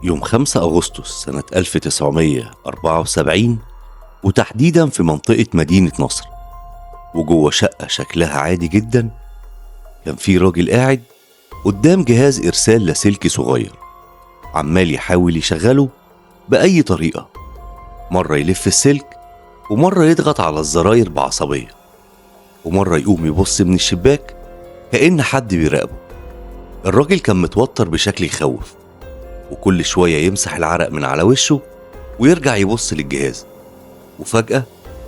يوم 5 أغسطس سنة 1974، وتحديدا في منطقة مدينة نصر، وجوه شقة شكلها عادي جدا. كان في راجل قاعد قدام جهاز إرسال لاسلكي صغير، عمال يحاول يشغله بأي طريقة. مرة يلف السلك، ومرة يضغط على الزراير بعصبية، ومرة يقوم يبص من الشباك كأن حد بيراقبه. الراجل كان متوتر بشكل يخوف، وكل شوية يمسح العرق من على وشه ويرجع يبص للجهاز. وفجأة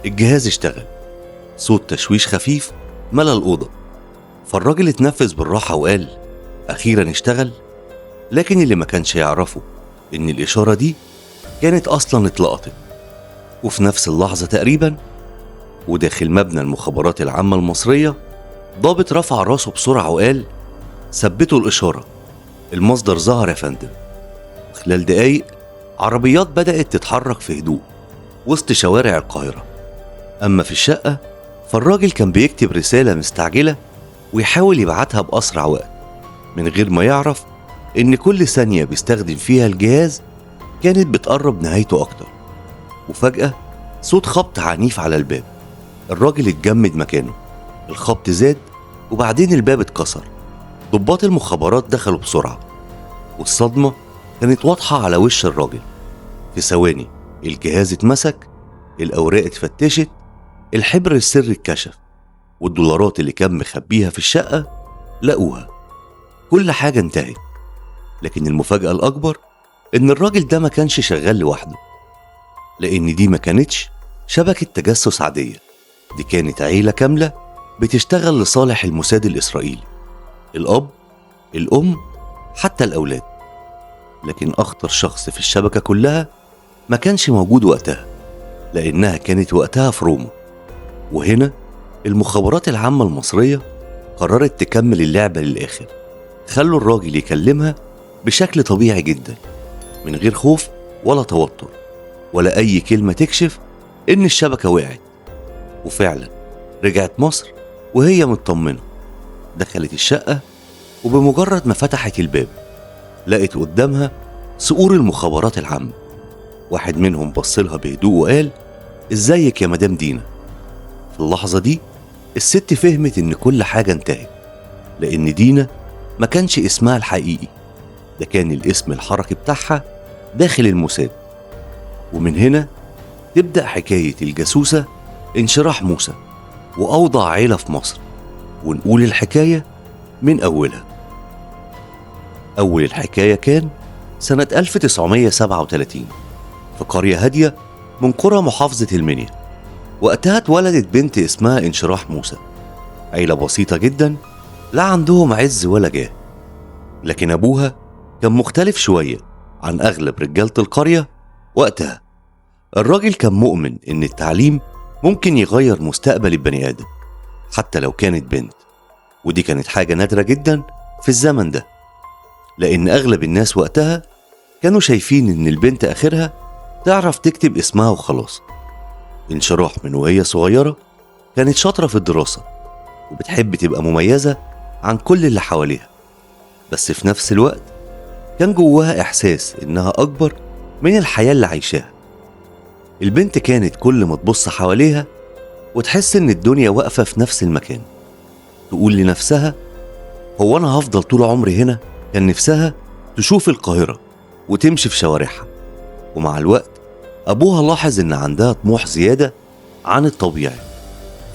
الجهاز اشتغل، صوت تشويش خفيف ملى الأوضة. فالراجل اتنفس بالراحة وقال: أخيرا اشتغل. لكن اللي ما كانش يعرفه إن الإشارة دي كانت أصلا اتلقطت. وفي نفس اللحظة تقريبا، وداخل مبنى المخابرات العامة المصرية، ضابط رفع راسه بسرعة وقال: ثبتوا الإشارة، المصدر ظهر يا فندم. خلال دقايق عربيات بدأت تتحرك في هدوء وسط شوارع القاهرة. أما في الشقة، فالراجل كان بيكتب رسالة مستعجلة ويحاول يبعتها بأسرع وقت، من غير ما يعرف إن كل ثانية بيستخدم فيها الجهاز كانت بتقرب نهايته أكتر. وفجأة صوت خبط عنيف على الباب. الراجل اتجمد مكانه، الخبط زاد، وبعدين الباب اتكسر. ضباط المخابرات دخلوا بسرعة، والصدمة كانت واضحة على وش الراجل. في ثواني الجهاز اتمسك، الأوراق اتفتشت، الحبر السري اتكشف، والدولارات اللي كان مخبيها في الشقة لقوها. كل حاجة انتهت. لكن المفاجأة الأكبر إن الراجل ده ما كانش شغال لوحده، لأن دي ما كانتش شبكة تجسس عادية، دي كانت عيلة كاملة بتشتغل لصالح الموساد الإسرائيلي. الأب، الأم، حتى الأولاد. لكن أخطر شخص في الشبكة كلها ما كانش موجود وقتها، لأنها كانت وقتها في روما. وهنا المخابرات العامة المصرية قررت تكمل اللعبة للآخر. خلوا الراجل يكلمها بشكل طبيعي جدا، من غير خوف ولا توتر ولا أي كلمة تكشف إن الشبكة وقعت. وفعلا رجعت مصر وهي مطمنة. دخلت الشقة، وبمجرد ما فتحت الباب لقت قدامها صقور المخابرات العامة. واحد منهم بصلها بهدوء وقال: ازيك يا مدام دينا. في اللحظة دي الست فهمت ان كل حاجة انتهت، لان دينا ما كانش اسمها الحقيقي، ده كان الاسم الحركي بتاعها داخل الموساد. ومن هنا تبدأ حكاية الجاسوسة انشراح موسى وأوضع عيلة في مصر. ونقول الحكاية من أولها. أول الحكاية كان سنة 1937 في قرية هادية من قرى محافظة المنيا. وقتها اتولدت بنت اسمها انشراح موسى. عيلة بسيطة جدا، لا عندهم عز ولا جاه، لكن أبوها كان مختلف شوية عن أغلب رجالة القرية وقتها. الراجل كان مؤمن إن التعليم ممكن يغير مستقبل البني آدم، حتى لو كانت بنت. ودي كانت حاجة نادرة جدا في الزمن ده، لأن أغلب الناس وقتها كانوا شايفين إن البنت آخرها تعرف تكتب اسمها وخلاص. انشراح من وهي صغيرة كانت شاطرة في الدراسة، وبتحب تبقى مميزة عن كل اللي حواليها. بس في نفس الوقت كان جواها إحساس إنها أكبر من الحياة اللي عايشاها. البنت كانت كل ما تبص حواليها وتحس إن الدنيا واقفة في نفس المكان، تقول لنفسها: هو أنا هفضل طول عمري هنا؟ كان نفسها تشوف القاهرة وتمشي في شوارعها. ومع الوقت أبوها لاحظ إن عندها طموح زيادة عن الطبيعي،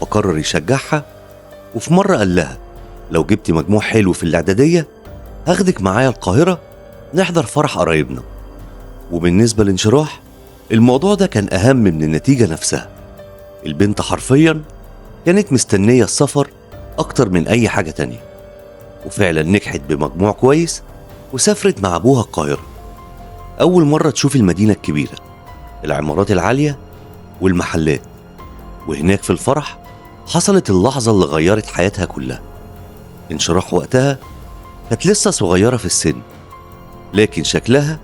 فقرر يشجعها. وفي مرة قال لها: لو جبتي مجموع حلو في الإعدادية هاخدك معايا القاهرة نحضر فرح قرايبنا. وبالنسبة لانشراح، الموضوع ده كان أهم من النتيجة نفسها. البنت حرفيا كانت مستنية السفر أكتر من أي حاجة تانية. وفعلا نجحت بمجموع كويس وسافرت مع أبوها القاهرة. أول مرة تشوف المدينة الكبيرة، العمارات العالية والمحلات. وهناك في الفرح حصلت اللحظة اللي غيرت حياتها كلها. انشراح وقتها كانت لسه صغيرة في السن، لكن شكلها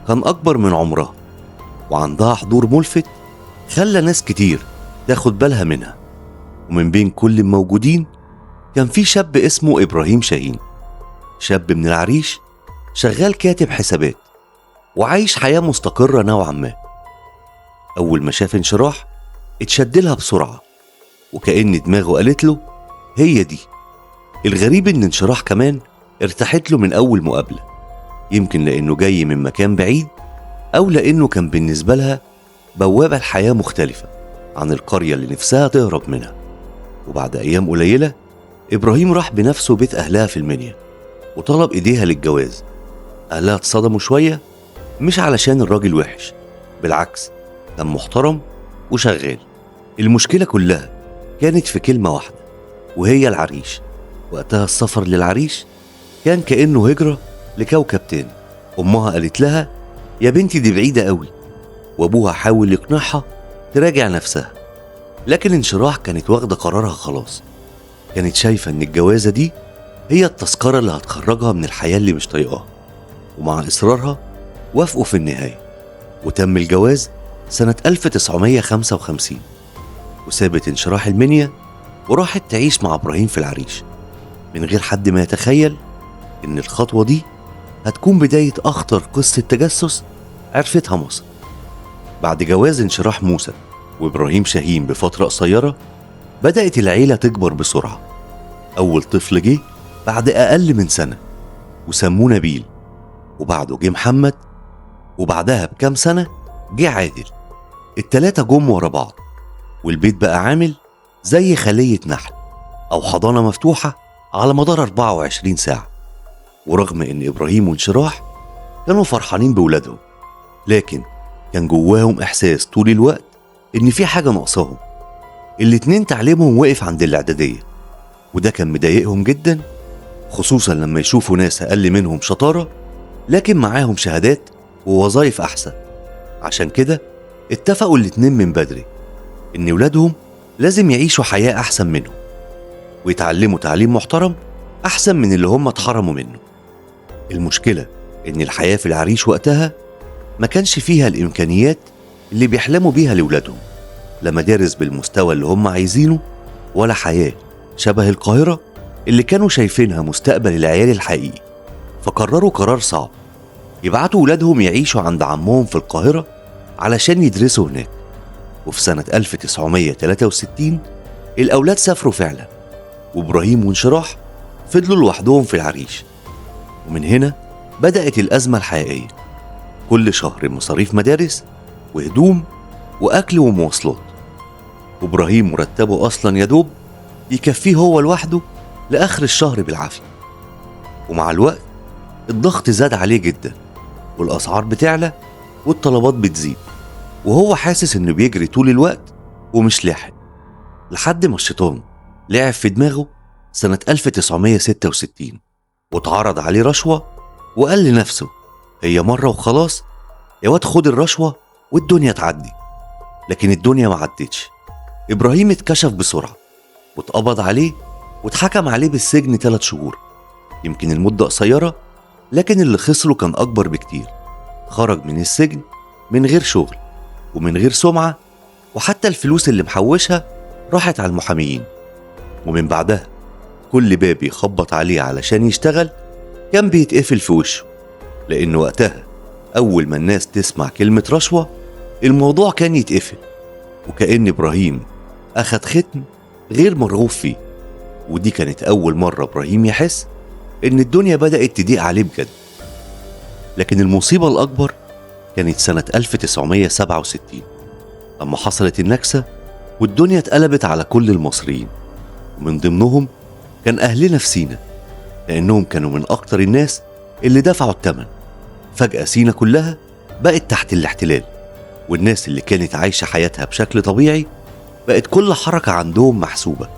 كان أكبر من عمرها، وعندها حضور ملفت خلى ناس كتير تاخد بالها منها. ومن بين كل الموجودين كان في شاب اسمه إبراهيم شاهين، شاب من العريش، شغال كاتب حسابات. وعايش حياة مستقرة نوعا ما. أول ما شاف انشراح اتشدلها بسرعة، وكأن دماغه قالت له هي دي. الغريب إن انشراح كمان ارتاحت له من أول مقابلة، يمكن لأنه جاي من مكان بعيد، أو لأنه كان بالنسبة لها بوابة لحياة مختلفة عن القرية اللي نفسها تهرب منها. وبعد أيام قليلة إبراهيم راح بنفسه بيت أهلها في المنيا وطلب إيديها للجواز. أهلها اتصدموا شوية، مش علشان الراجل وحش، بالعكس كان محترم وشغال. المشكلة كلها كانت في كلمة واحدة، وهي العريش. وقتها السفر للعريش كان كأنه هجرة لكوكب تاني. أمها قالت لها يا بنتي دي بعيدة قوي، وأبوها حاول يقنعها تراجع نفسها، لكن انشراح كانت واخدة قرارها خلاص. كانت شايفة إن الجوازة دي هي التذكرة اللي هتخرجها من الحياة اللي مش طايقاها. ومع إصرارها وافقوا في النهاية، وتم الجواز سنة 1955. وسابت انشراح المنيا وراحت تعيش مع إبراهيم في العريش، من غير حد ما يتخيل إن الخطوة دي هتكون بداية أخطر قصة تجسس عرفتها مصر. بعد جواز انشراح موسى وإبراهيم شاهين بفترة قصيرة، بدأت العيلة تكبر بسرعة. أول طفل جه بعد أقل من سنة وسموه نبيل، وبعده جه محمد، وبعدها بكام سنة جه عادل. التلاتة جم ورا بعض، والبيت بقى عامل زي خلية نحل أو حضانة مفتوحة على مدار 24 ساعة. ورغم إن إبراهيم وانشراح كانوا فرحانين بولادهم، لكن كان جواهم إحساس طول الوقت إن في حاجة ناقصاهم. الاتنين تعليمهم وقف عند الإعدادية، وده كان مضايقهم جدا، خصوصا لما يشوفوا ناس أقل منهم شطارة لكن معاهم شهادات ووظائف أحسن. عشان كده اتفقوا الاتنين من بدري إن ولادهم لازم يعيشوا حياة أحسن منهم، ويتعلموا تعليم محترم أحسن من اللي هم اتحرموا منه. المشكلة إن الحياة في العريش وقتها ما كانش فيها الإمكانيات اللي بيحلموا بيها لولادهم، لا مدارس بالمستوى اللي هم عايزينه، ولا حياة شبه القاهرة اللي كانوا شايفينها مستقبل العيال الحقيقي. فقرروا قرار صعب، يبعتوا ولادهم يعيشوا عند عمهم في القاهرة علشان يدرسوا هناك. وفي سنة 1963 الأولاد سافروا فعلا، وإبراهيم وانشراح فضلوا لوحدهم في العريش. ومن هنا بدأت الأزمة الحقيقية. كل شهر مصاريف مدارس وهدوم وأكل ومواصلات، وإبراهيم مرتبه أصلا يدوب يكفيه هو لوحده لآخر الشهر بالعافية. ومع الوقت الضغط زاد عليه جدا، والأسعار بتعلى والطلبات بتزيد، وهو حاسس إنه بيجري طول الوقت ومش لاحق. لحد ما الشيطان لعب في دماغه سنة 1966 واتعرض عليه رشوة، وقال لنفسه هي مرة وخلاص، يا واد خد الرشوة والدنيا تعدي. لكن الدنيا ما عدتش. إبراهيم اتكشف بسرعة واتقبض عليه واتحكم عليه بالسجن 3 شهور. يمكن المدة قصيرة، لكن اللي خسره كان أكبر بكتير. خرج من السجن من غير شغل ومن غير سمعة، وحتى الفلوس اللي محوشها راحت على المحاميين. ومن بعدها كل باب يخبط عليه علشان يشتغل كان بيتقفل في وشه، لأن وقتها أول ما الناس تسمع كلمة رشوة الموضوع كان يتقفل، وكأن إبراهيم أخد ختم غير مرغوب فيه. ودي كانت أول مرة إبراهيم يحس إن الدنيا بدأت تضيق عليه بجد. لكن المصيبة الأكبر كانت سنة 1967 لما حصلت النكسة والدنيا اتقلبت على كل المصريين، ومن ضمنهم كان أهلنا في سينا، لأنهم كانوا من أكتر الناس اللي دفعوا الثمن. فجأة سينا كلها بقت تحت الاحتلال، والناس اللي كانت عايشة حياتها بشكل طبيعي بقت كل حركة عندهم محسوبة،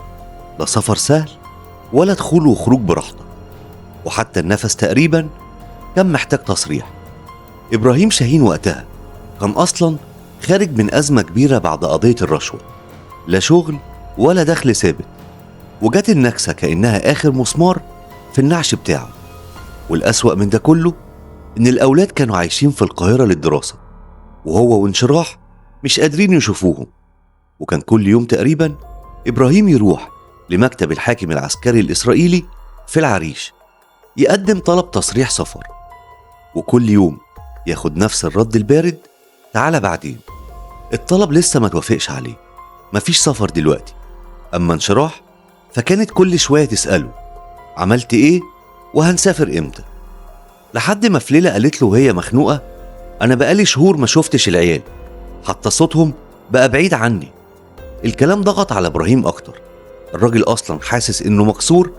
لا سفر سهل ولا دخول وخروج براحتك، وحتى النفس تقريبا كان محتاج تصريح. إبراهيم شاهين وقتها كان أصلا خارج من أزمة كبيرة بعد قضية الرشوة، لا شغل ولا دخل ثابت، وجات النكسة كأنها آخر مسمار في النعش بتاعه. والأسوأ من ده كله إن الأولاد كانوا عايشين في القاهرة للدراسة، وهو وانشراح مش قادرين يشوفوهم. وكان كل يوم تقريبا إبراهيم يروح لمكتب الحاكم العسكري الإسرائيلي في العريش يقدم طلب تصريح سفر، وكل يوم ياخد نفس الرد البارد: تعالى بعدين. الطلب لسه ما توافقش عليه، مفيش سفر دلوقتي. أما انشراح فكانت كل شوية تسأله: عملت إيه؟ وهنسافر إمتى؟ لحد ما في ليلة قالت له وهي مخنوقة: أنا بقالي شهور ما شفتش العيال، حتى صوتهم بقى بعيد عني. الكلام ضغط على إبراهيم أكتر. الراجل أصلا حاسس إنه مكسور،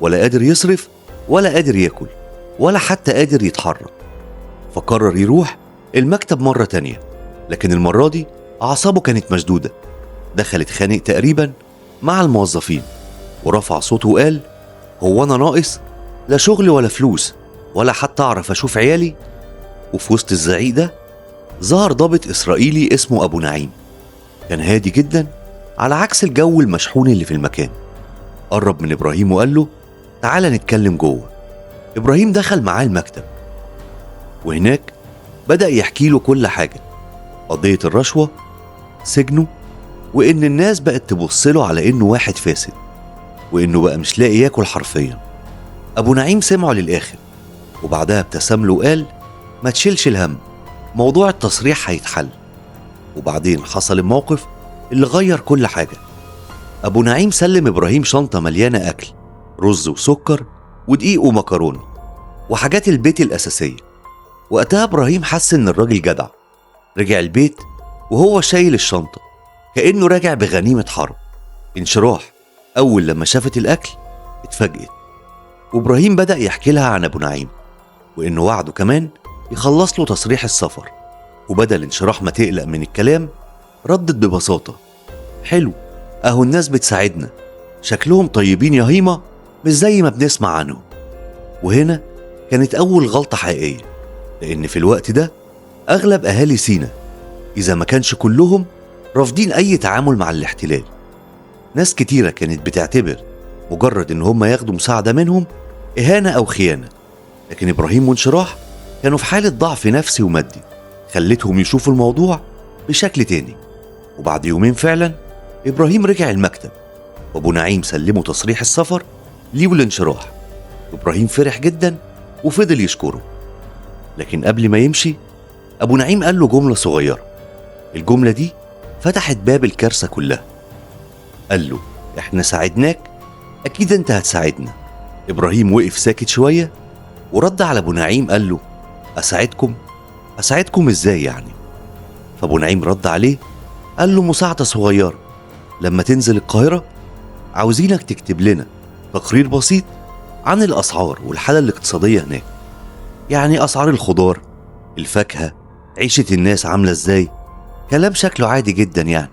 ولا قادر يصرف، ولا قادر ياكل، ولا حتى قادر يتحرك. فقرر يروح المكتب مرة تانية، لكن المرة دي أعصابه كانت مشدودة. دخل اتخانق تقريبا مع الموظفين، ورفع صوته وقال: هو أنا ناقص؟ لا شغل ولا فلوس ولا حتى أعرف أشوف عيالي؟ وفي وسط الزعيق ده ظهر ضابط إسرائيلي اسمه أبو نعيم. كان هادي جدا على عكس الجو المشحون اللي في المكان. قرب من إبراهيم وقال له: تعالى نتكلم جوه. إبراهيم دخل معاه المكتب، وهناك بدأ يحكي له كل حاجة: قضية الرشوة، سجنه، وإن الناس بقت تبصله على إنه واحد فاسد، وإنه بقى مش لاقي ياكل حرفيا. أبو نعيم سمعه للآخر، وبعدها ابتسم له وقال: ما تشيلش الهم، موضوع التصريح هيتحل. وبعدين حصل الموقف اللي غير كل حاجة. أبو نعيم سلم إبراهيم شنطة مليانة أكل، رز وسكر ودقيق ومكرونة وحاجات البيت الأساسية. وقتها إبراهيم حس إن الراجل جدع. رجع البيت وهو شايل الشنطة كأنه راجع بغنيمة حرب. انشراح أول لما شافت الأكل اتفاجئت، وإبراهيم بدأ يحكي لها عن أبو نعيم، وإنه وعده كمان يخلص له تصريح السفر. وبدل انشراح ما تقلق من الكلام، ردت ببساطة: حلو، أهو الناس بتساعدنا، شكلهم طيبين يا هيما، مش زي ما بنسمع عنهم. وهنا كانت أول غلطة حقيقية، لأن في الوقت ده أغلب أهالي سينا، إذا ما كانش كلهم، رافضين أي تعامل مع الاحتلال. ناس كتيرة كانت بتعتبر مجرد إن هم ياخدوا مساعدة منهم إهانة أو خيانة، لكن إبراهيم وانشراح كانوا في حالة ضعف نفسي ومادي خلتهم يشوفوا الموضوع بشكل تاني. وبعد يومين فعلا إبراهيم رجع المكتب، وأبو نعيم سلمه تصريح السفر ليه والانشراح. إبراهيم فرح جدا وفضل يشكره، لكن قبل ما يمشي أبو نعيم قال له جملة صغيرة. الجملة دي فتحت باب الكارثة كلها. قال له: إحنا ساعدناك، أكيد أنت هتساعدنا. إبراهيم وقف ساكت شوية ورد على أبو نعيم قال له: أساعدكم؟ أساعدكم إزاي يعني؟ فأبو نعيم رد عليه قال له: مساعدة صغيرة، لما تنزل القاهرة عاوزينك تكتب لنا تقرير بسيط عن الأسعار والحالة الاقتصادية هناك، يعني أسعار الخضار، الفاكهة، عيشة الناس عاملة إزاي. كلام شكله عادي جدا يعني.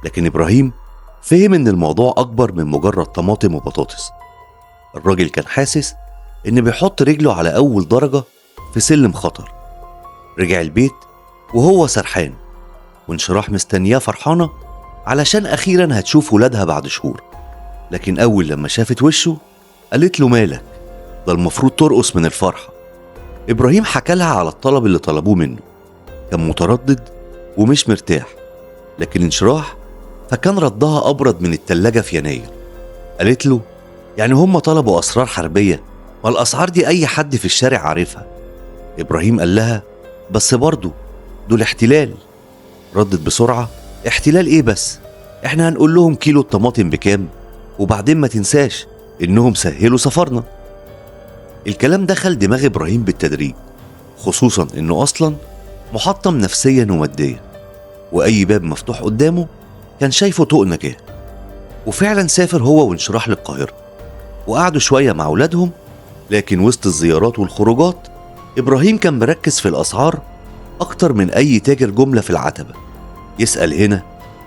لكن إبراهيم فهم إن الموضوع أكبر من مجرد طماطم وبطاطس. الراجل كان حاسس إن بيحط رجله على أول درجة في سلم خطر. رجع البيت وهو سرحان، وانشراح مستنياه فرحانة علشان أخيرا هتشوف ولادها بعد شهور. لكن أول لما شافت وشه قالت له: مالك؟ ده المفروض ترقص من الفرحة. إبراهيم حكى لها على الطلب اللي طلبوه منه. كان متردد ومش مرتاح، لكن انشراح فكان ردها أبرد من التلاجة في يناير. قالت له: يعني هم طلبوا أسرار حربية؟ ما الأسعار دي أي حد في الشارع عارفها. إبراهيم قال لها: بس برضو دول احتلال. ردت بسرعة: احتلال إيه بس؟ إحنا هنقول لهم كيلو الطماطم بكام، وبعدين ما تنساش إنهم سهلوا سفرنا. الكلام دخل دماغ إبراهيم بالتدريج، خصوصا إنه أصلا محطم نفسيا وماديا، وأي باب مفتوح قدامه كان شايفه طوق نجاة. وفعلا سافر هو وانشراح للقاهرة، وقعدوا شوية مع أولادهم. لكن وسط الزيارات والخروجات إبراهيم كان مركز في الأسعار أكتر من أي تاجر جملة في العتبة. يسأل هنا،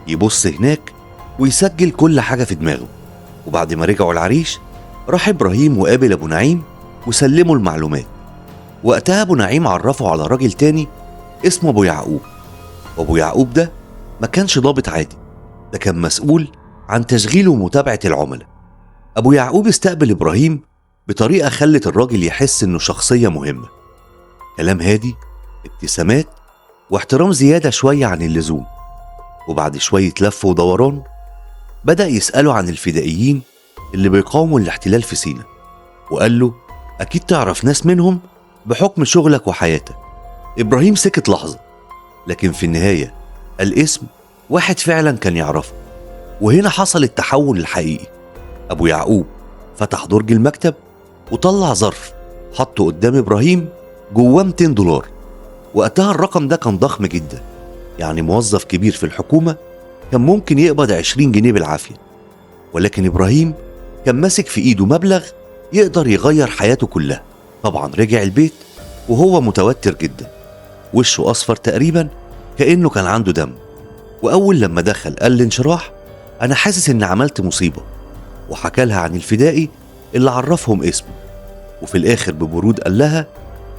يبص هناك، ويسجل كل حاجة في دماغه. وبعد ما رجعوا العريش راح إبراهيم وقابل أبو نعيم وسلموا المعلومات. وقتها أبو نعيم عرفه على راجل تاني اسمه أبو يعقوب. وأبو يعقوب ده ما كانش ضابط عادي، ده كان مسؤول عن تشغيل ومتابعة العملاء. أبو يعقوب استقبل إبراهيم بطريقة خلت الراجل يحس إنه شخصية مهمة. كلام هادي، ابتسامات، واحترام زيادة شوية عن اللزوم. وبعد شوية لف ودوران بدأ يسأله عن الفدائيين اللي بيقاوموا الاحتلال في سينا، وقال له: أكيد تعرف ناس منهم بحكم شغلك وحياتك. إبراهيم سكت لحظة، لكن في النهاية الاسم واحد فعلا كان يعرفه. وهنا حصل التحول الحقيقي. أبو يعقوب فتح درج المكتب وطلع ظرف حطه قدام إبراهيم، جواه 200 دولار. وقتها الرقم ده كان ضخم جدا، يعني موظف كبير في الحكومة كان ممكن يقبض 20 جنيه بالعافية. ولكن إبراهيم كان ماسك في إيده مبلغ يقدر يغير حياته كلها. طبعا رجع البيت وهو متوتر جدا، وشه أصفر تقريبا كأنه كان عنده دم. وأول لما دخل قال لانشراح: أنا حاسس إن عملت مصيبة. وحكى لها عن الفدائي اللي عرفهم اسمه. وفي الآخر ببرود قال لها: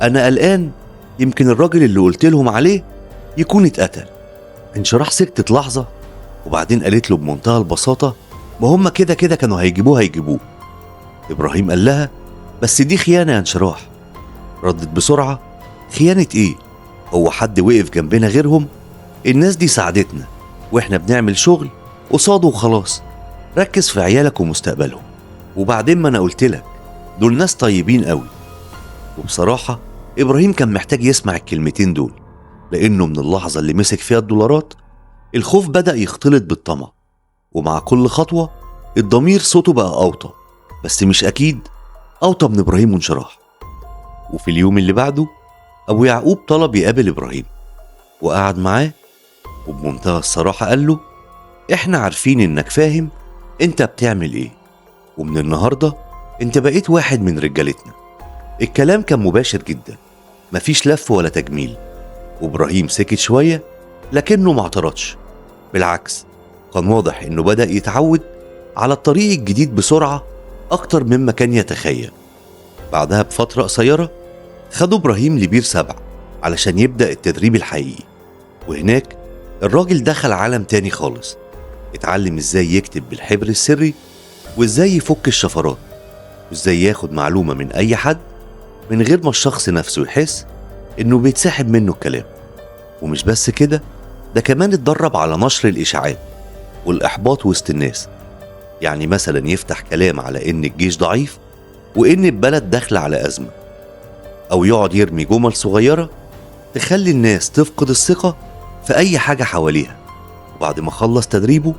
أنا قلقان يمكن الراجل اللي قلت لهم عليه يكون اتقتل. انشراح سكتت لحظة، وبعدين قالت له بمنتهى البساطة: ما هم كده كده كانوا هيجيبوه. إبراهيم قال لها: بس دي خيانة يا انشراح. ردت بسرعة: خيانة ايه؟ هو حد وقف جنبنا غيرهم؟ الناس دي ساعدتنا واحنا بنعمل شغل قصاده وخلاص. ركز في عيالك ومستقبلهم. وبعدين ما انا قلتلك دول ناس طيبين قوي. وبصراحة إبراهيم كان محتاج يسمع الكلمتين دول، لأنه من اللحظة اللي مسك فيها الدولارات الخوف بدأ يختلط بالطمع. ومع كل خطوة الضمير صوته بقى أوطى، بس مش أكيد أوطى من إبراهيم وانشراح. وفي اليوم اللي بعده أبو يعقوب طلب يقابل إبراهيم، وقعد معاه وبمنتهى الصراحة قال له: إحنا عارفين إنك فاهم إنت بتعمل إيه، ومن النهاردة إنت بقيت واحد من رجالتنا. الكلام كان مباشر جدا، مفيش لف ولا تجميل. وإبراهيم سكت شوية لكنه ما اعترضش، بالعكس كان واضح إنه بدأ يتعود على الطريق الجديد بسرعة أكتر مما كان يتخيل. بعدها بفترة قصيرة خدوا إبراهيم لبير 7 علشان يبدأ التدريب الحقيقي. وهناك الراجل دخل عالم تاني خالص، اتعلم ازاي يكتب بالحبر السري، وازاي يفك الشفرات، وازاي ياخد معلومة من أي حد من غير ما الشخص نفسه يحس إنه بيتسحب منه الكلام. ومش بس كده، ده كمان اتدرب على نشر الإشاعات والإحباط وسط الناس. يعني مثلا يفتح كلام على إن الجيش ضعيف وإن البلد داخلة على أزمة، أو يقعد يرمي جمل صغيرة تخلي الناس تفقد الثقة في أي حاجة حواليها. وبعد ما خلص تدريبه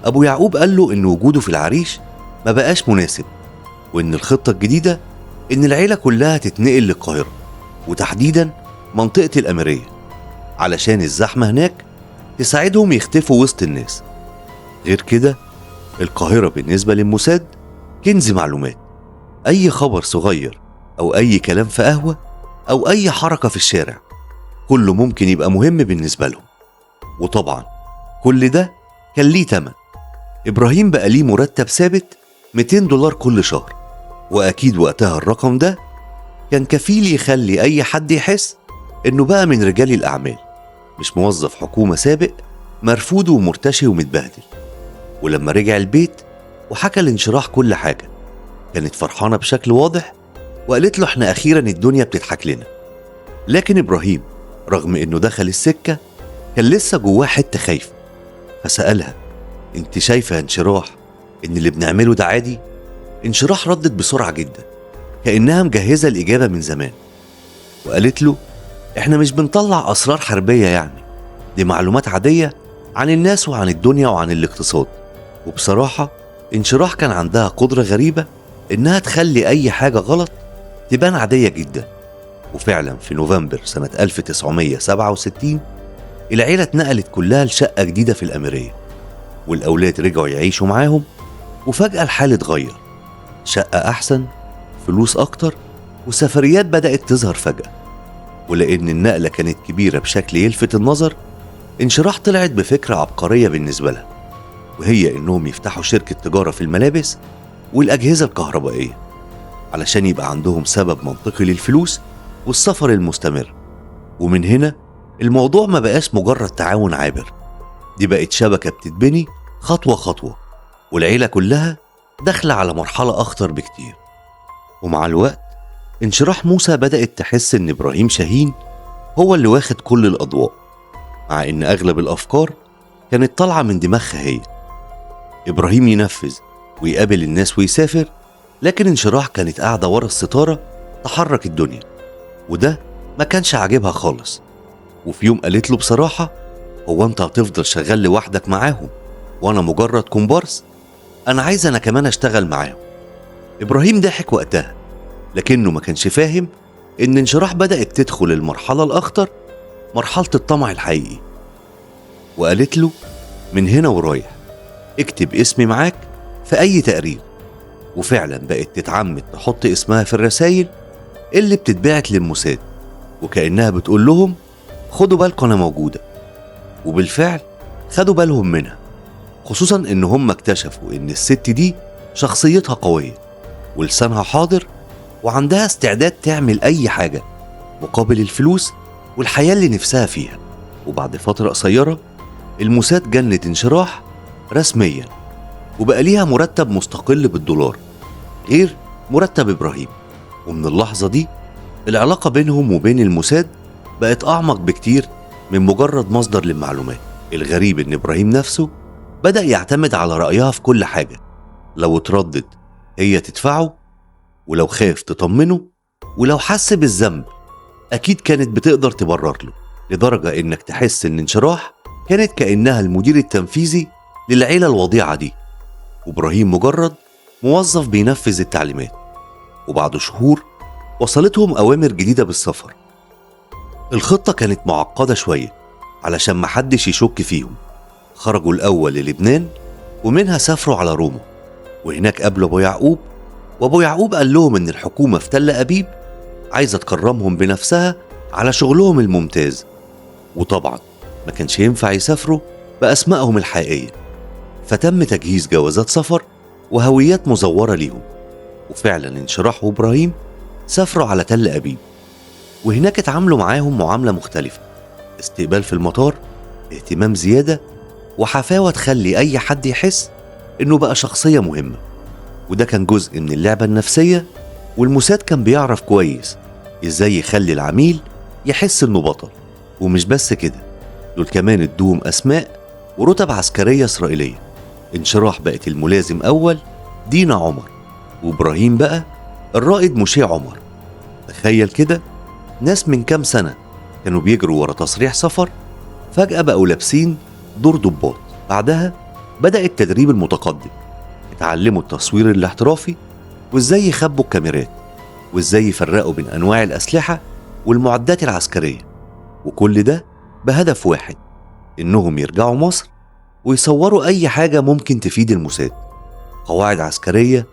أبو يعقوب قال له إن وجوده في العريش ما بقاش مناسب، وإن الخطة الجديدة إن العيلة كلها تتنقل للقاهرة، وتحديدا منطقة الأميرية، علشان الزحمة هناك تساعدهم يختفوا وسط الناس. غير كده القاهرة بالنسبة للموساد كنز معلومات. أي خبر صغير أو أي كلام في قهوة أو أي حركة في الشارع كله ممكن يبقى مهم بالنسبة لهم. وطبعا كل ده كان ليه تمن. إبراهيم بقى ليه مرتب ثابت 200 دولار كل شهر، وأكيد وقتها الرقم ده كان كفيل يخلي أي حد يحس إنه بقى من رجال الأعمال، مش موظف حكومة سابق مرفوض ومرتشي ومتبهدل. ولما رجع البيت وحكى لانشراح كل حاجة كانت فرحانة بشكل واضح، وقالت له: احنا أخيرا الدنيا بتضحك لنا. لكن إبراهيم رغم إنه دخل السكة كان لسه جواه حتة خايفة، فسألها: انت شايفة يا انشراح إن اللي بنعمله ده عادي؟ انشراح ردت بسرعة جدا كأنها مجهزة الإجابة من زمان، وقالت له: احنا مش بنطلع أسرار حربية، يعني دي معلومات عادية عن الناس وعن الدنيا وعن الاقتصاد. وبصراحة انشراح كان عندها قدرة غريبة إنها تخلي أي حاجة غلط تبان عادية جدا. وفعلا في نوفمبر سنة 1967 العيلة اتنقلت كلها لشقة جديدة في الأميرية، والأولاد رجعوا يعيشوا معاهم. وفجأة الحال اتغير، شقة أحسن، فلوس أكتر، وسفريات بدأت تظهر فجأة. ولأن النقلة كانت كبيرة بشكل يلفت النظر، انشراح طلعت بفكرة عبقرية بالنسبة لها، وهي إنهم يفتحوا شركة تجارة في الملابس والأجهزة الكهربائية، علشان يبقى عندهم سبب منطقي للفلوس والسفر المستمر. ومن هنا الموضوع ما بقاش مجرد تعاون عابر، دي بقت شبكة بتتبني خطوة خطوة، والعيلة كلها داخلة على مرحلة أخطر بكتير. ومع الوقت انشراح موسى بدأت تحس إن إبراهيم شاهين هو اللي واخد كل الأضواء، مع إن أغلب الأفكار كانت طالعة من دماغها هي. إبراهيم ينفذ ويقابل الناس ويسافر، لكن انشراح كانت قاعدة ورا الستارة تحرك الدنيا. وده ما كانش عاجبها خالص. وفي يوم قالت له بصراحة: هو انت هتفضل شغال لوحدك معاهم وانا مجرد كومبارس؟ انا عايز انا كمان اشتغل معاهم. ابراهيم ضحك وقتها، لكنه ما كانش فاهم ان انشراح بدأت تدخل المرحلة الاخطر، مرحلة الطمع الحقيقي. وقالت له: من هنا ورايح اكتب اسمي معاك في اي تقرير. وفعلا بقت تتعمد تحط اسمها في الرسائل اللي بتتبعت للموساد، وكأنها بتقول لهم: خدوا بالكم انا موجودة. وبالفعل خدوا بالهم منها، خصوصا ان هم اكتشفوا ان الست دي شخصيتها قوية ولسانها حاضر وعندها استعداد تعمل اي حاجة مقابل الفلوس والحياة اللي نفسها فيها. وبعد فترة قصيرة الموساد جند انشراح رسميا، وبقى ليها مرتب مستقل بالدولار غير مرتب إبراهيم. ومن اللحظة دي العلاقة بينهم وبين الموساد بقت أعمق بكتير من مجرد مصدر للمعلومات. الغريب إن إبراهيم نفسه بدأ يعتمد على رأيها في كل حاجة، لو اتردد هي تدفعه، ولو خاف تطمنه، ولو حس بالذنب أكيد كانت بتقدر تبرر له، لدرجة إنك تحس إن انشراح كانت كأنها المدير التنفيذي للعيلة الوضيعة دي، وإبراهيم مجرد موظف بينفذ التعليمات. وبعد شهور وصلتهم أوامر جديدة بالسفر. الخطة كانت معقدة شوية علشان محدش يشك فيهم. خرجوا الأول للبنان، ومنها سافروا على روما، وهناك قابلوا أبو يعقوب. وأبو يعقوب قال لهم إن الحكومة في تل أبيب عايزة تكرمهم بنفسها على شغلهم الممتاز، وطبعا ما كانش ينفع يسافروا بأسمائهم الحقيقية، فتم تجهيز جوازات سفر وهويات مزورة ليهم. وفعلا انشراح وإبراهيم سافروا على تل أبيب، وهناك اتعاملوا معاهم معاملة مختلفة: استقبال في المطار، اهتمام زيادة، وحفاوة تخلي أي حد يحس إنه بقى شخصية مهمة. وده كان جزء من اللعبة النفسية، والموساد كان بيعرف كويس إزاي يخلي العميل يحس إنه بطل. ومش بس كده، دول كمان ادوهم أسماء ورتب عسكرية إسرائيلية. انشراح بقت الملازم أول دينا عمر، وإبراهيم بقى الرائد مشيع عمر. تخيل كده، ناس من كام سنة كانوا بيجروا ورا تصريح سفر فجأة بقوا لابسين دور ضباط. بعدها بدأ التدريب المتقدم، اتعلموا التصوير الاحترافي وازاي يخبوا الكاميرات وازاي يفرقوا بين أنواع الأسلحة والمعدات العسكرية، وكل ده بهدف واحد: إنهم يرجعوا مصر ويصوروا أي حاجة ممكن تفيد الموساد، قواعد عسكرية،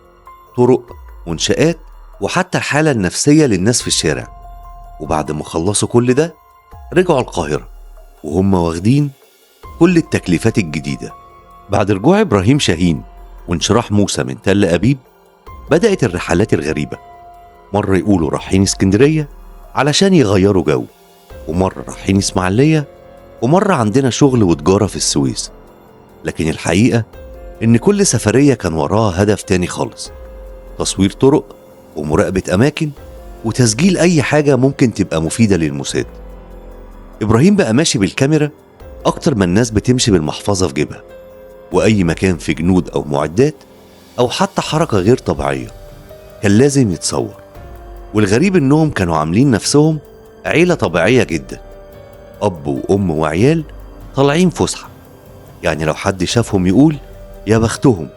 طرق، منشآت، وحتى الحالة النفسية للناس في الشارع. وبعد ما خلصوا كل ده رجعوا القاهرة وهم واخدين كل التكليفات الجديدة. بعد رجوع إبراهيم شاهين وانشراح موسى من تل أبيب بدأت الرحلات الغريبة. مرة يقولوا رايحين اسكندرية علشان يغيروا جو، ومرة رايحين اسماعيلية، ومرة عندنا شغل وتجارة في السويس. لكن الحقيقة إن كل سفرية كان وراها هدف تاني خالص: تصوير طرق ومراقبة أماكن وتسجيل أي حاجة ممكن تبقى مفيدة للموساد. إبراهيم بقى ماشي بالكاميرا أكتر ما الناس بتمشي بالمحفظة في جيبها، وأي مكان في جنود أو معدات أو حتى حركة غير طبيعية كان لازم يتصور. والغريب إنهم كانوا عاملين نفسهم عيلة طبيعية جدا، أب وأم وعيال طالعين فسحة. يعني لو حد شافهم يقول: يا بختهم،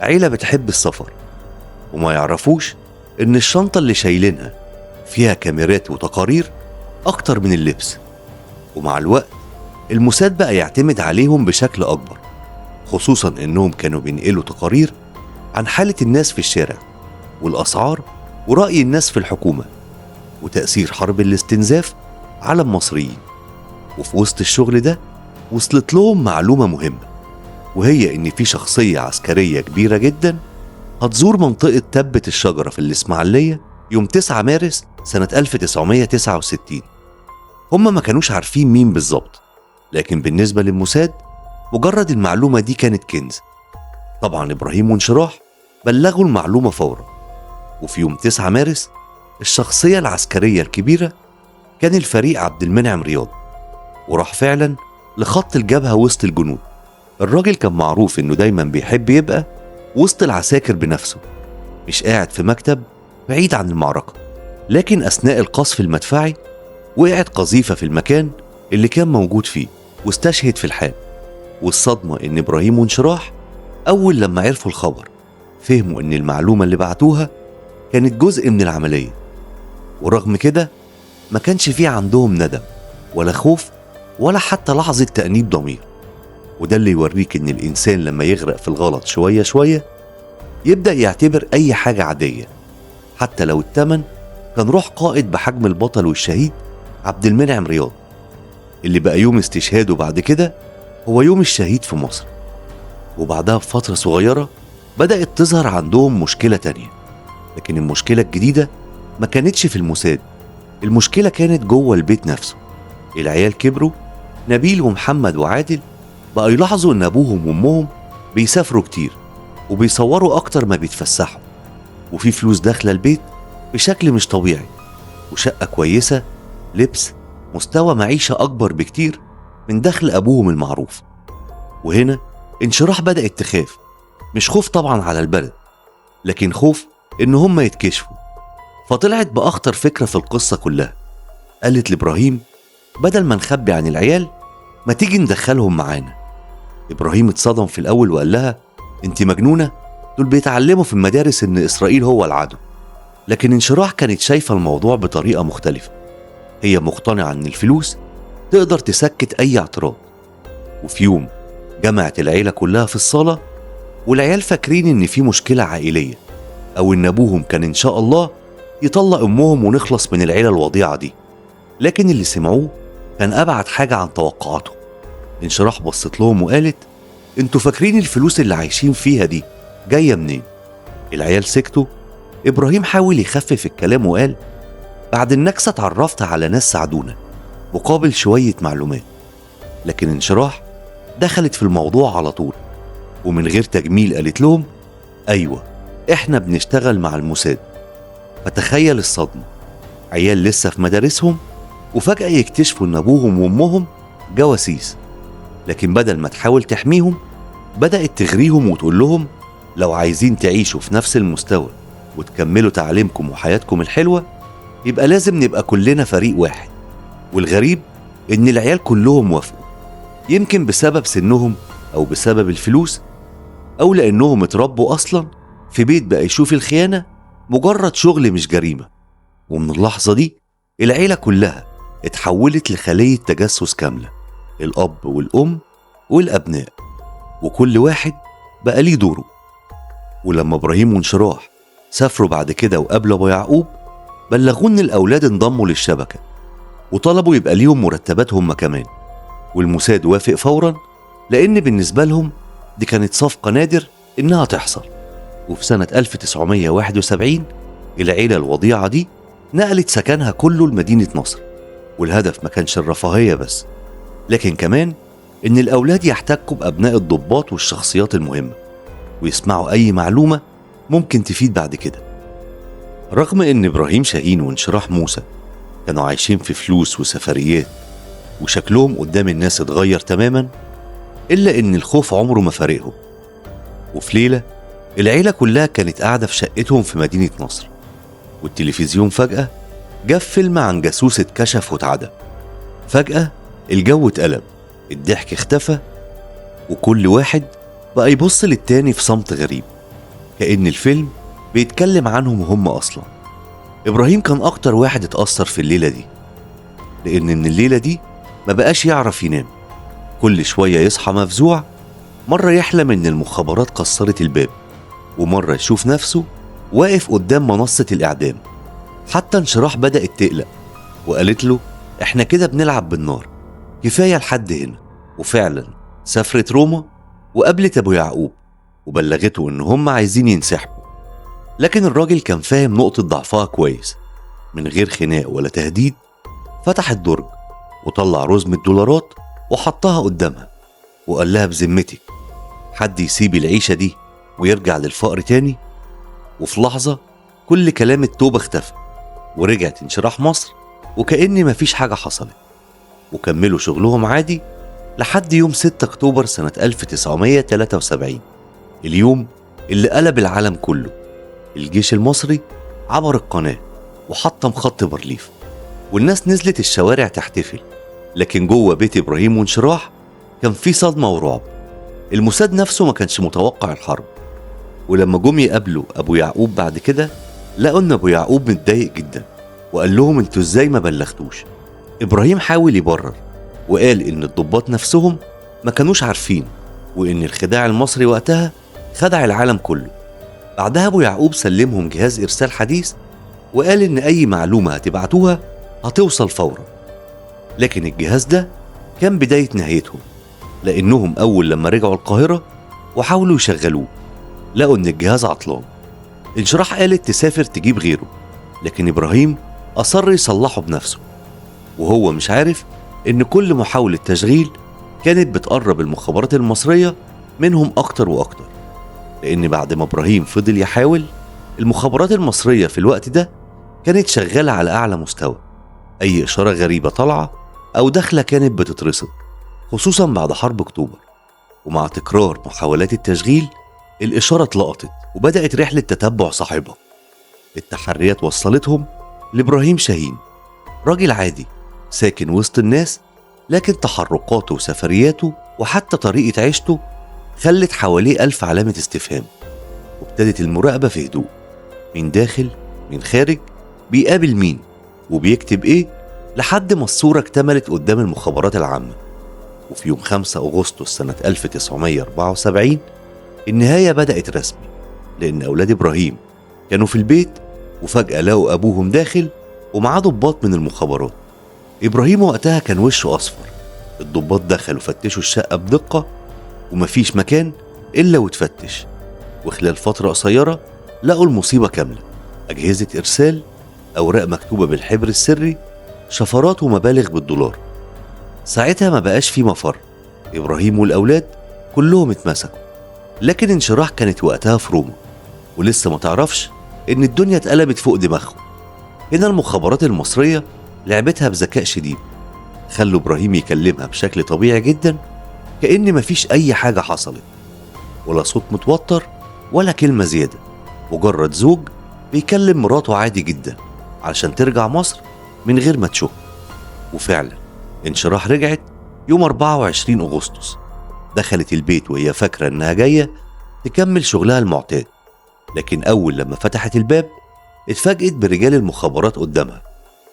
عيلة بتحب السفر. وما يعرفوش إن الشنطة اللي شايلينها فيها كاميرات وتقارير أكتر من اللبس. ومع الوقت الموساد بقى يعتمد عليهم بشكل أكبر، خصوصا إنهم كانوا بينقلوا تقارير عن حالة الناس في الشارع والأسعار ورأي الناس في الحكومة وتأثير حرب الاستنزاف على المصريين. وفي وسط الشغل ده وصلت لهم معلومة مهمة، وهي إن في شخصية عسكرية كبيرة جدا هتزور منطقة تبة الشجرة في الإسماعيلية يوم 9 مارس سنة 1969. هم ما كانوش عارفين مين بالظبط، لكن بالنسبة للموساد مجرد المعلومة دي كانت كنز. طبعا إبراهيم وانشراح بلغوا المعلومة فورا، وفي يوم 9 مارس الشخصية العسكرية الكبيرة كان الفريق عبد المنعم رياض، وراح فعلا لخط الجبهة وسط الجنود. الراجل كان معروف إنه دايما بيحب يبقى وسط العساكر بنفسه، مش قاعد في مكتب بعيد عن المعركة. لكن أثناء القصف المدفعي وقعت قذيفة في المكان اللي كان موجود فيه واستشهد في الحال. والصدمة إن إبراهيم وانشراح أول لما عرفوا الخبر فهموا إن المعلومة اللي بعتوها كانت جزء من العملية، ورغم كده ما كانش فيه عندهم ندم ولا خوف ولا حتى لحظة تأنيب ضمير. وده اللي يوريك إن الإنسان لما يغرق في الغلط شوية شوية يبدأ يعتبر أي حاجة عادية، حتى لو التمن كان روح قائد بحجم البطل والشهيد عبد المنعم رياض، اللي بقى يوم استشهاده بعد كده هو يوم الشهيد في مصر. وبعدها بفترة صغيرة بدأت تظهر عندهم مشكلة تانية، لكن المشكلة الجديدة ما كانتش في الموساد، المشكلة كانت جوه البيت نفسه. العيال كبروا، نبيل ومحمد وعادل بقى يلاحظوا ان ابوهم وامهم بيسافروا كتير وبيصوروا اكتر ما بيتفسحوا، وفي فلوس داخله البيت بشكل مش طبيعي، وشقة كويسة، لبس، مستوى معيشة اكبر بكتير من دخل ابوهم المعروف. وهنا انشراح بدأت تخاف، مش خوف طبعا على البلد، لكن خوف ان هم يتكشفوا. فطلعت بأخطر فكرة في القصة كلها، قالت لإبراهيم بدل ما نخبي عن العيال ما تيجي ندخلهم معانا. إبراهيم اتصدم في الأول وقال لها انت مجنونة، دول بيتعلموا في المدارس ان إسرائيل هو العدو. لكن انشراح كانت شايفة الموضوع بطريقة مختلفة، هي مقتنعة ان الفلوس تقدر تسكت أي اعتراض. وفي يوم جمعت العيلة كلها في الصالة، والعيال فاكرين ان في مشكلة عائلية او ان ابوهم كان ان شاء الله يطلق امهم ونخلص من العيلة الوضيعة دي. لكن اللي سمعوه كان ابعد حاجة عن توقعاتهم. انشراح بصت لهم وقالت انتوا فاكرين الفلوس اللي عايشين فيها دي جاية منين؟ العيال سكتوا. ابراهيم حاول يخفف الكلام وقال بعد النكسة اتعرفت على ناس ساعدونا مقابل شوية معلومات. لكن انشراح دخلت في الموضوع على طول ومن غير تجميل قالت لهم ايوه احنا بنشتغل مع الموساد. فتخيل الصدمة، عيال لسه في مدارسهم وفجأة يكتشفوا ان ابوهم وامهم جواسيس. لكن بدل ما تحاول تحميهم بدأت تغريهم وتقول لهم لو عايزين تعيشوا في نفس المستوى وتكملوا تعليمكم وحياتكم الحلوة يبقى لازم نبقى كلنا فريق واحد. والغريب ان العيال كلهم وافقوا، يمكن بسبب سنهم او بسبب الفلوس او لانهم اتربوا اصلا في بيت بقى يشوف الخيانة مجرد شغل مش جريمة. ومن اللحظة دي العيلة كلها اتحولت لخلية تجسس كاملة، الأب والأم والأبناء، وكل واحد بقى ليه دوره. ولما إبراهيم وانشراح سافروا بعد كده وقابلوا أبو يعقوب بلغوا إن الأولاد انضموا للشبكة وطلبوا يبقى ليهم مرتبات هم كمان، والموساد وافق فورا لأن بالنسبة لهم دي كانت صفقة نادر إنها تحصل. وفي سنة 1971 العيلة الوضيعة دي نقلت سكنها كله لمدينة نصر، والهدف ما كانش الرفاهية بس، لكن كمان إن الأولاد يحتكوا بأبناء الضباط والشخصيات المهمة ويسمعوا أي معلومة ممكن تفيد بعد كده. رغم إن إبراهيم شاهين وانشراح موسى كانوا عايشين في فلوس وسفريات وشكلهم قدام الناس اتغير تماما، إلا إن الخوف عمره ما فارقهم. وفي ليلة العيلة كلها كانت قاعدة في شقتهم في مدينة نصر، والتلفزيون فجأة جاب فيلم عن جاسوس اتكشف واتعدم. فجأة الجو اتقلب، الضحك اختفى، وكل واحد بقى يبص للتاني في صمت غريب، كأن الفيلم بيتكلم عنهم هم أصلا. إبراهيم كان أكتر واحد اتأثر في الليلة دي، لأن من الليلة دي ما بقاش يعرف ينام، كل شوية يصحى مفزوع، مرة يحلم إن المخابرات كسرت الباب، ومرة يشوف نفسه واقف قدام منصة الإعدام. حتى انشراح بدأت تقلق وقالت له احنا كده بنلعب بالنار، كفاية لحد هنا. وفعلا سافرت روما وقابلت أبو يعقوب وبلغته إن هم عايزين ينسحبوا، لكن الراجل كان فاهم نقطة ضعفها كويس. من غير خناق ولا تهديد فتح الدرج وطلع رزمة دولارات وحطها قدامها وقال لها بذمتك حد يسيب العيشة دي ويرجع للفقر تاني؟ وفي لحظة كل كلام التوبة اختفى ورجعت انشراح مصر وكأن مفيش حاجة حصلت، وكملوا شغلهم عادي لحد يوم 6 أكتوبر سنة 1973، اليوم اللي قلب العالم كله. الجيش المصري عبر القناة وحطم خط بارليف، والناس نزلت الشوارع تحتفل. لكن جوه بيت إبراهيم وانشراح كان في صدمة ورعب. الموساد نفسه ما كانش متوقع الحرب، ولما جم يقابلوا أبو يعقوب بعد كده لقوا إن أبو يعقوب متضايق جدا، وقال لهم انتوا ازاي ما بلغتوش. إبراهيم حاول يبرر وقال إن الضباط نفسهم ما كانوش عارفين، وإن الخداع المصري وقتها خدع العالم كله. بعدها أبو يعقوب سلمهم جهاز إرسال حديث، وقال إن أي معلومة هتبعتوها هتوصل فورا. لكن الجهاز ده كان بداية نهايتهم، لأنهم أول لما رجعوا القاهرة وحاولوا يشغلوه لقوا إن الجهاز عطلان. انشراح قالت تسافر تجيب غيره، لكن إبراهيم أصر يصلحه بنفسه، وهو مش عارف إن كل محاولة تشغيل كانت بتقرب المخابرات المصرية منهم أكتر وأكتر. لأن بعد ما إبراهيم فضل يحاول، المخابرات المصرية في الوقت ده كانت شغالة على أعلى مستوى. أي إشارة غريبة طالعة أو داخلة كانت بتترصد، خصوصا بعد حرب أكتوبر. ومع تكرار محاولات التشغيل الإشارة اتلقطت وبدأت رحلة تتبع صاحبها. التحريات وصلتهم لإبراهيم شاهين، راجل عادي ساكن وسط الناس، لكن تحركاته وسفرياته وحتى طريقة عيشته خلت حواليه 1000 علامة استفهام. وابتدت المراقبة في هدوء، من داخل من خارج، بيقابل مين وبيكتب ايه، لحد ما الصورة اكتملت قدام المخابرات العامة. وفي يوم 5 أغسطس سنة 1974 النهاية بدأت رسمي، لأن أولاد إبراهيم كانوا في البيت وفجأة لقوا أبوهم داخل ومعاه ضباط من المخابرات. إبراهيم وقتها كان وشه أصفر. الضباط دخلوا فتشوا الشقة بدقة ومفيش مكان إلا وتفتش، وخلال فترة قصيرة لقوا المصيبة كاملة: أجهزة إرسال، أوراق مكتوبة بالحبر السري، شفرات ومبالغ بالدولار. ساعتها ما بقاش في مفر، إبراهيم والأولاد كلهم اتمسكوا. لكن انشراح كانت وقتها في روما ولسه ما تعرفش إن الدنيا اتقلبت فوق دماغهم. هنا المخابرات المصرية لعبتها بذكاء شديد، خلوا إبراهيم يكلمها بشكل طبيعي جدا، كأن مفيش أي حاجة حصلت، ولا صوت متوتر ولا كلمة زيادة، مجرد زوج بيكلم مراته عادي جدا علشان ترجع مصر من غير ما تشك. وفعلا انشراح رجعت يوم 24 أغسطس، دخلت البيت وهي فاكرة إنها جاية تكمل شغلها المعتاد. لكن أول لما فتحت الباب اتفاجئت برجال المخابرات قدامها،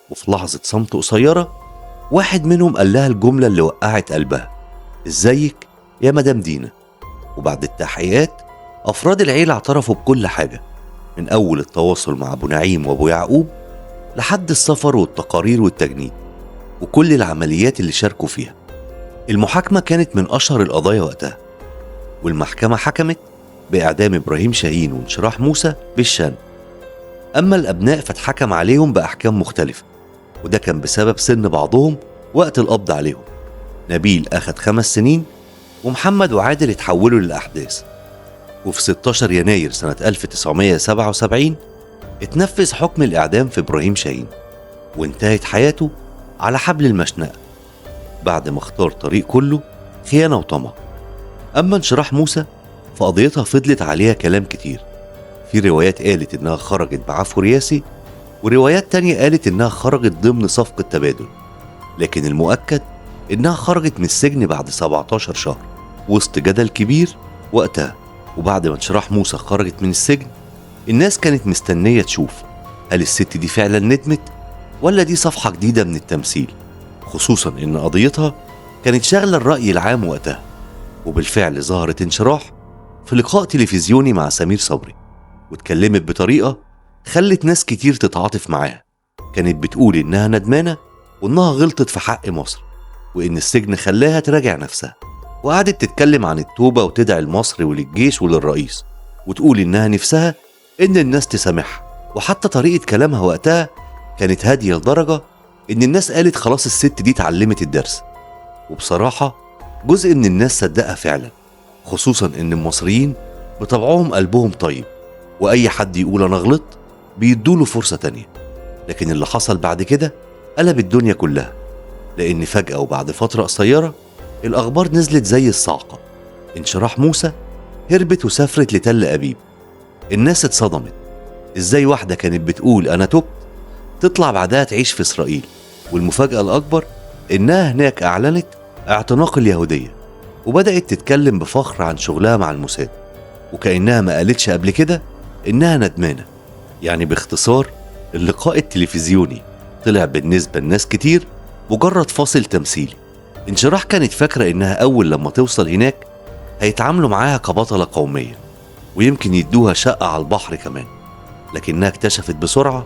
وفي لحظة صمت قصيرة واحد منهم قال لها الجملة اللي وقعت قلبها: ازيك يا مدام دينا. وبعد التحقيقات أفراد العيلة اعترفوا بكل حاجة، من أول التواصل مع أبو نعيم وأبو يعقوب لحد السفر والتقارير والتجنيد وكل العمليات اللي شاركوا فيها. المحاكمة كانت من أشهر القضايا وقتها، والمحكمة حكمت بإعدام إبراهيم شاهين وانشراح موسى بالشن. أما الأبناء فاتحكم عليهم بأحكام مختلفة، وده كان بسبب سن بعضهم وقت القبض عليهم. نبيل أخد 5 سنين، ومحمد وعادل اتحولوا للأحداث. وفي 16 يناير سنة 1977 اتنفذ حكم الإعدام في إبراهيم شاهين، وانتهت حياته على حبل المشنقة بعد ما اختار طريق كله خيانة وطمع. أما انشراح موسى فقضيتها فضلت عليها كلام كتير. في روايات قالت إنها خرجت بعفو رياسي، وروايات تانية قالت إنها خرجت ضمن صفقة تبادل، لكن المؤكد إنها خرجت من السجن بعد 17 شهر وسط جدل كبير وقتها. وبعد ما انشراح موسى خرجت من السجن الناس كانت مستنية تشوف هل الست دي فعلا ندمت ولا دي صفحة جديدة من التمثيل، خصوصا إن قضيتها كانت شاغلة الرأي العام وقتها. وبالفعل ظهرت انشراح في لقاء تلفزيوني مع سمير صبري، واتكلمت بطريقة خلت ناس كتير تتعاطف معاها. كانت بتقول إنها ندمانة وإنها غلطت في حق مصر، وإن السجن خلاها تراجع نفسها. وقعدت تتكلم عن التوبة وتدعي لمصر وللجيش وللرئيس، وتقول إنها نفسها إن الناس تسامحها. وحتى طريقة كلامها وقتها كانت هادية لدرجة إن الناس قالت خلاص الست دي اتعلمت الدرس. وبصراحة جزء من الناس صدقها فعلا، خصوصا إن المصريين بطبعهم قلبهم طيب، وأي حد يقول أنا غلطت بيدوله فرصة تانية. لكن اللي حصل بعد كده قلب الدنيا كلها، لأن فجأة وبعد فترة قصيرة الأخبار نزلت زي الصاعقة: انشراح موسى هربت وسافرت لتل أبيب. الناس اتصدمت، إزاي واحدة كانت بتقول أنا تبت تطلع بعدها تعيش في إسرائيل؟ والمفاجأة الأكبر إنها هناك أعلنت اعتناق اليهودية، وبدأت تتكلم بفخر عن شغلها مع الموساد، وكأنها ما قالتش قبل كده إنها ندمانة. يعني باختصار، اللقاء التلفزيوني طلع بالنسبة لناس كتير مجرد فاصل تمثيلي. انشراح كانت فاكرة إنها أول لما توصل هناك هيتعاملوا معاها كبطلة قومية، ويمكن يدوها شقة على البحر كمان، لكنها اكتشفت بسرعة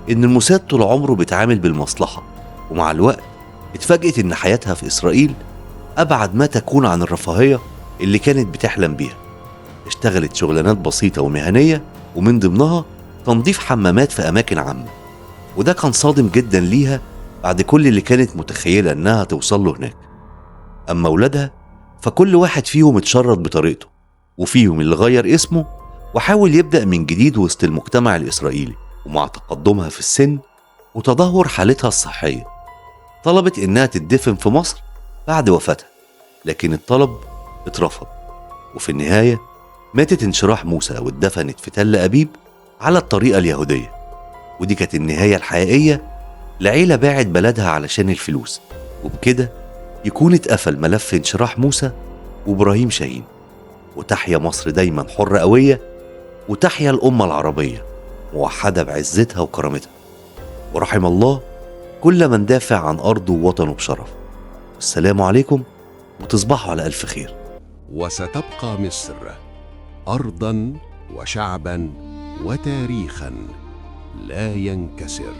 إن الموساد طول عمره بيتعامل بالمصلحة، ومع الوقت اتفاجئت إن حياتها في إسرائيل أبعد ما تكون عن الرفاهية اللي كانت بتحلم بيها. اشتغلت شغلانات بسيطة ومهنية، ومن ضمنها تنظيف حمامات في أماكن عامة، وده كان صادم جدا ليها بعد كل اللي كانت متخيلة إنها توصل له هناك. أما ولادها فكل واحد فيهم اتشرد بطريقته، وفيهم اللي غير اسمه وحاول يبدأ من جديد وسط المجتمع الإسرائيلي. ومع تقدمها في السن وتدهور حالتها الصحية، طلبت إنها تدفن في مصر بعد وفاتها، لكن الطلب اترفض. وفي النهاية ماتت انشراح موسى واتدفنت في تل أبيب على الطريقة اليهودية. ودي كانت النهاية الحقيقية لعيلة باعت بلدها علشان الفلوس، وبكده يكون اتقفل ملف انشراح موسى وإبراهيم شاهين. وتحيا مصر دايما حرة قوية، وتحيا الأمة العربية موحدة بعزتها وكرامتها. ورحم الله كل من دافع عن أرضه ووطنه بشرف. السلام عليكم، وتصبحوا على ألف خير. وستبقى مصر أرضا وشعبا وتاريخا لا ينكسر.